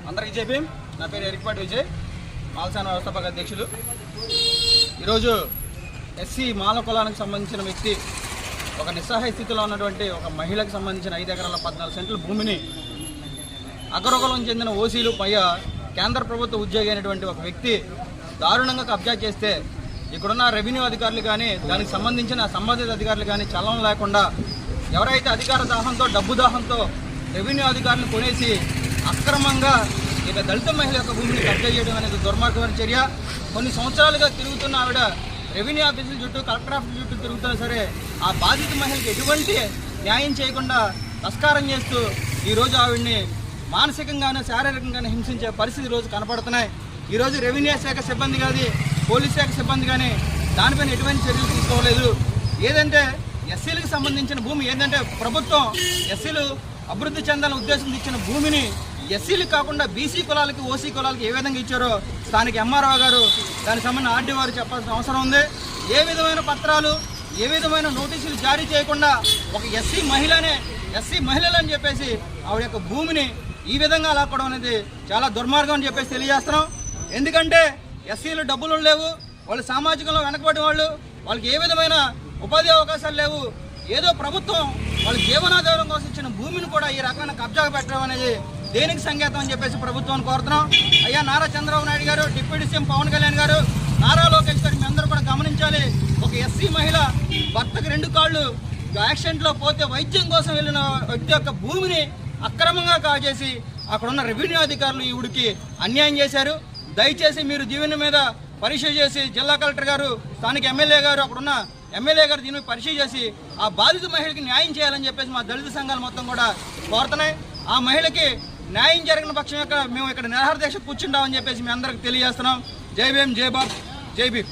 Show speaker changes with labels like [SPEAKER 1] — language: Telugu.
[SPEAKER 1] అందరికీ జై. నా పేరు ఎరికపాటి విజయ్, మాలసేన వ్యవస్థాపక అధ్యక్షులు. ఈరోజు ఎస్సీ మాల కులానికి సంబంధించిన వ్యక్తి ఒక నిస్సహాయ స్థితిలో ఉన్నటువంటి ఒక మహిళకు సంబంధించిన 5 ఎకరాల 14 సెంట్ల భూమిని అగ్రకులం చెందిన ఓసీలు పైగా కేంద్ర ప్రభుత్వ ఉద్యోగి అయినటువంటి ఒక వ్యక్తి దారుణంగా కబ్జా చేస్తే ఇక్కడున్న రెవెన్యూ అధికారులు కానీ దానికి సంబంధించిన సంబంధిత అధికారులు కానీ చలనం లేకుండా ఎవరైతే అధికార దాహంతో డబ్బు దాహంతో రెవెన్యూ అధికారులను కొనేసి అక్రమంగా ఇక దళిత మహిళ యొక్క భూమిని కబ్జా చేయడం అనేది దుర్మార్గమైన చర్య. కొన్ని సంవత్సరాలుగా తిరుగుతున్న ఆవిడ రెవెన్యూ ఆఫీసుల చుట్టూ కలెక్టర్ ఆఫీసుల చుట్టూ తిరుగుతున్నా సరే ఆ బాధిత మహిళకి ఎటువంటి న్యాయం చేయకుండా తస్కారం చేస్తూ ఈరోజు ఆవిడ్ని మానసికంగానే శారీరకంగానే హింసించే పరిస్థితి ఈరోజు కనపడుతున్నాయి. ఈరోజు రెవెన్యూ శాఖ సిబ్బంది కానీ పోలీస్ శాఖ సిబ్బంది కానీ దానిపైన ఎటువంటి చర్యలు తీసుకోలేదు. ఏదంటే ఎస్సీలకు సంబంధించిన భూమి ఏంటంటే ప్రభుత్వం ఎస్సీలు అభివృద్ధి చెందాలని ఉద్దేశంతో ఇచ్చిన భూమిని ఎస్సీలకు కాకుండా బీసీ కులాలకి ఓసీ కులాలకి ఏ విధంగా ఇచ్చారో స్థానిక ఎంఆర్ఓ గారు దానికి సంబంధించిన ఆర్డీ వారు చెప్పాల్సిన అవసరం ఉంది. ఏ విధమైన పత్రాలు ఏ విధమైన నోటీసులు జారీ చేయకుండా ఒక ఎస్సీ మహిళలని చెప్పేసి ఆవిడ యొక్క భూమిని ఈ విధంగా లాక్కోవడం అనేది చాలా దుర్మార్గం అని చెప్పేసి తెలియజేస్తున్నాం. ఎందుకంటే ఎస్సీలు డబ్బులు లేవు, వాళ్ళు సామాజికంలో వెనకబడి వాళ్ళు, వాళ్ళకి ఏ విధమైన ఉపాధి అవకాశాలు లేవు. ఏదో ప్రభుత్వం వాళ్ళ జీవనాధారం కోసం ఇచ్చిన భూమిని కూడా ఈ రకమైన కబ్జా పెట్టడం అనేది దేనికి సంకేతం అని చెప్పేసి ప్రభుత్వాన్ని కోరుతున్నాం. అయ్యా నారా చంద్రబాబు నాయుడు గారు, డిప్యూటీ సీఎం పవన్ కళ్యాణ్ గారు, నారా లోకేష్ గారు మీ అందరూ కూడా గమనించాలి. ఒక ఎస్సీ మహిళ భర్తకు 2 కాళ్ళు యాక్సిడెంట్లో పోతే వైద్యం కోసం వెళ్ళిన వ్యక్తి యొక్క భూమిని అక్రమంగా కాజేసి అక్కడున్న రెవెన్యూ అధికారులు ఈవిడికి అన్యాయం చేశారు. దయచేసి మీరు దీవెన మీద పరీక్ష చేసి జిల్లా కలెక్టర్ గారు, స్థానిక ఎమ్మెల్యే గారు, అక్కడున్న ఎమ్మెల్యే గారు దీని పరిశీలి చేసి ఆ బాధిత మహిళకి న్యాయం చేయాలని చెప్పేసి మా దళిత సంఘాలు మొత్తం కూడా కోరుతున్నాయి. ఆ మహిళకి న్యాయం జరిగిన పక్షం యొక్క మేము ఇక్కడ నిరాహార దీక్ష కూర్చుంటామని చెప్పేసి మీ అందరికి తెలియజేస్తున్నాం. జై భీమ్, జై బాబ్, జై భీమ్.